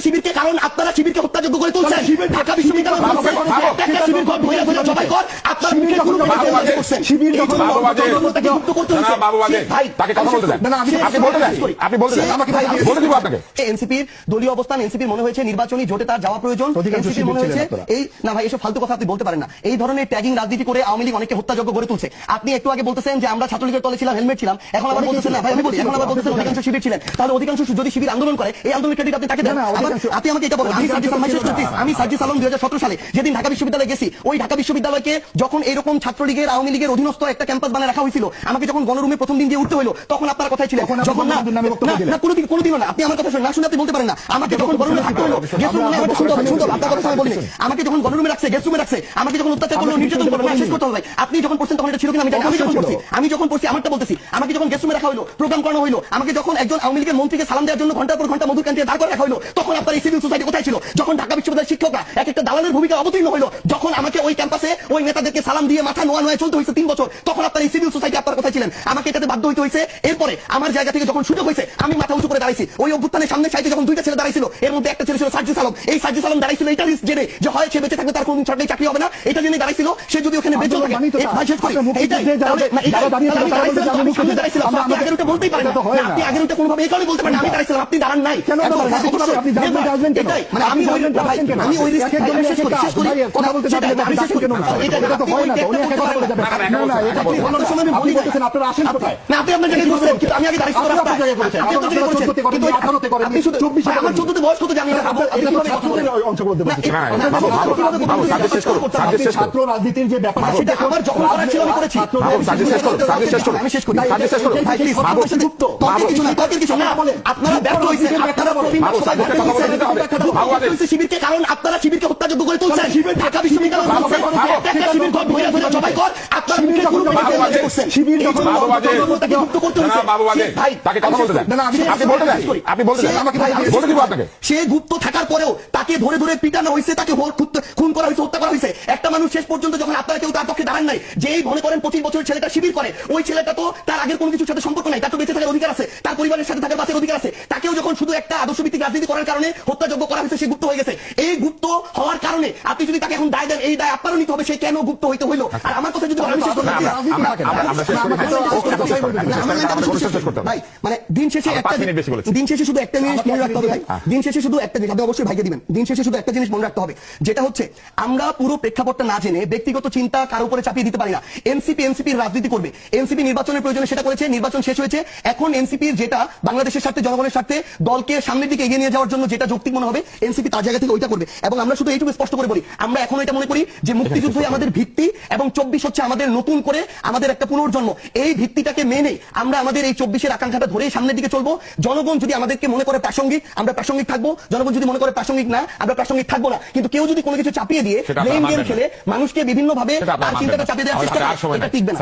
শিবিরকে, কারণ আপনারা শিবিরকে হত্যাযোগ্য করে তুলছেন। ঢাকা বিশ্ববিদ্যালয় এনসিপির দলীয় অবস্থান, এনসিপির মনে হয়েছে নির্বাচনী জোটে তার যাওয়া প্রয়োজন। এনসিপির মনে হয়েছে এই না ভাই, এসব ফালতু কথা আপনি বলতে পারেন না। এই ধরনের ট্যাগিং রাজনীতি করে আওয়ামী লীগ অনেককে হত্যাযোগ্য গড়ে তুলছে। আপনি একটু আগে বলতেছেন যে আমরা ছাত্রলীগের তলে ছিলাম, হেলমেট ছিলাম, এখন আবার বলতেছেন না ভাই, আমি বলি এখন আবার বলতেছেন অধিকাংশ শিবির ছিলেন। তাহলে অধিকাংশ যদি শিবির আন্দোলন করে, এই আন্দোলনের ক্রেডিট আপনি তাকে দেন। আপনি আমাকে এটা বলেন, আমি সার্জিস আলম 2017 সালে যেদিন ঢাকা বিশ্ববিদ্যালয়ে গেছি, ওই ঢাকা বিশ্ববিদ্যালয়কে যখন এরকম ছাত্রলীগের আওয়ামী লীগের অধীনস্থ একটা ক্যাম্পাস বানিয়ে রাখা হয়েছিল, আমাকে যখন গণরুমে প্রথম দিন গিয়ে উঠতে হলো, তখন আপনার কথাই ছিল যখন না কোনোদিনও না। আপনি আমার কথা শুনে না শুনে আপনি বলতে পারেন না। আমাকে যখন গণরুমে থাকতে হলো, আপনার কথা আমি বলিনি, আমাকে যখন গণরুমে রাখছে, গেস্ট রুমে রাখছে, আমাকে যখন অত্যাচার করলো, নির্যাতন করলো, শেষ করতে হবে। আপনি যখন পড়ছেন তখন এটা ছিল কিনা আমি জানি। আমি যখন পড়ছি আমারটা বলতেছি, আমাকে যখন গেস্ট রুমে রাখা হলো, প্রোগ্রাম করানো হলো, আমাকে যখন একজন আওয়ামী লীগের মন্ত্রীকে সালাম দেওয়ার জন্য ঘন্টার পর ঘন্টা মধুর ক্যান্টিনে দাঁড় করে রাখা হলো, তখন আপনার এই সিভিল সোসাইটি কোথায় ছিল? যখন ঢাকা বিশ্ববিদ্যালয়ের শিক্ষকরা এক একটা দালালের ভূমিকা অবতীর্ণ হলো, যখন আমাকে ওই ক্যাম্পাসে ওই নেতাদেরকে সালাম দিয়ে মাথা নোয়া নোয়া চলতে হয়েছে 3 বছর, তখন আপনার এই সিভিল সোসাইটি আপনার কোথায় ছিলেন? আমাকে এটাতে বাধ্য হইতে হয়েছে। এরপরে আমার জায়গা থেকে যখন সুযোগ হয়েছে, আমি মাথা উঁচু করে দাঁড়াইছি। ওই অভ্যুত্থানের সামনে সাইডে যখন 2টা ছেলে দাঁড়াইছিল, এর মধ্যে একটা ছেলে ছিল সার্জিস আলম। এই সার্জিস আলম দাঁড়াইছিল এটা রিস্ক জেনে যে হয় সে বেঁচে থাকবে, তার কোনো সরকারি চাকরি হবে না, এটা জেনে দাঁড়াইছিল। সে যদি ওখানে বেঁচে থাকে, বলতেই পারেন আপনি আগের ওটা কোনোভাবে এই কারণে বলতে পারেন আমি দাঁড়াইছিলাম, আপনি দাঁড়ান নাই। আমি ওই কথা বলতে ছাত্র রাজনীতির যে ব্যাপার সেটা আমার যখন করার ছিল আমি করেছি। আমি শেষ করি। আপনারা ব্যর্থ হয়েছেন, শিবিরকে, কারণ আপনারা শিবিরকে হত্যাযোগ্য করে তুলছেন। ঢাকা বিশ্ববিদ্যালয় সে গুপ্ত থাকার পরেও তাকে ধরে ধরে পিটানো হয়েছে, তাকে খুন করা হয়েছে, হত্যা করা হয়েছে। একটা মানুষ শেষ পর্যন্ত যখন আপনারা কেউ তার পক্ষে দাঁড়ান নাই, যেই মনে করেন 25 বছরের ছেলেটা শিবির করে, ওই ছেলেটা তো তার আগের কোনো কিছুর সাথে সম্পর্ক নাই, তার তো বেঁচে থাকার অধিকার আছে, তার পরিবারের সাথে থাকার বাঁচার অধিকার আছে। তাকেও যখন শুধু একটা আদর্শভিত্তিক রাজনীতি করার কারণে হত্যাযোগ্য করা হয়েছে, সে গুপ্ত হয়ে গেছে। এই গুপ্ত হওয়ার কারণে আপনি যদি তাকে এখন দায় দেন, এই দায় আপনারও নিতে হবে, সে কেন গুপ্ত হইতে হইলো। আর আমার কথা যদি ভাই, মানে দিন শেষে শুধু একটা জিনিস মনে রাখতে হবে ভাই, দিন শেষে শুধু একটা জিনিস, আপনি অবশ্যই ভাইকে দিবেন, দিন শেষে শুধু একটা জিনিস মনে রাখতে হবে, যেটা হচ্ছে আমরা পুরো প্রেক্ষাপটটা না জেনে ব্যক্তিগত চিন্তা কারো উপরে চাপিয়ে দিতে পারি না। এনসিপির রাজনীতি করবে, এনসিপি নির্বাচনের প্রয়োজনে সেটা করেছে, নির্বাচন শেষ হয়েছে। এখন এনসিপির যেটা বাংলাদেশের স্বার্থে, জনগণের স্বার্থে, দলকে সামনের দিকে এগিয়ে নিয়ে যাওয়ার জন্য যেটা যৌক্তিক মনে হবে, এনসিপি তার জায়গা থেকে ওইটা করবে। এবং আমরা শুধু এইটুকু স্পষ্ট করে বলি, আমরা এখন এটা মনে করি যে মুক্তিযুদ্ধই আমাদের ভিত্তি এবং 24 হচ্ছে আমাদের নতুন করে আমাদের একটা পুনর্জন্ম। এই ভিত্তিটাকে মেনে আমরা আমাদের এই 24-এর আকাঙ্ক্ষাটা ধরে সামনের দিকে চলবো। জনগণ যদি আমাদেরকে মনে করে প্রাসঙ্গিক, আমরা প্রাসঙ্গিক থাকবো। জনগণ যদি মনে করে প্রাসঙ্গিক না, আমরা প্রাসঙ্গিক থাকবো না। কিন্তু কেউ যদি কোনো কিছু চাপিয়ে দিয়ে ব্লেম গেম খেলে মানুষকে বিভিন্ন ভাবে চিন্তাটা চাপিয়ে দেওয়ার চেষ্টা করে, এটা টিকবে না।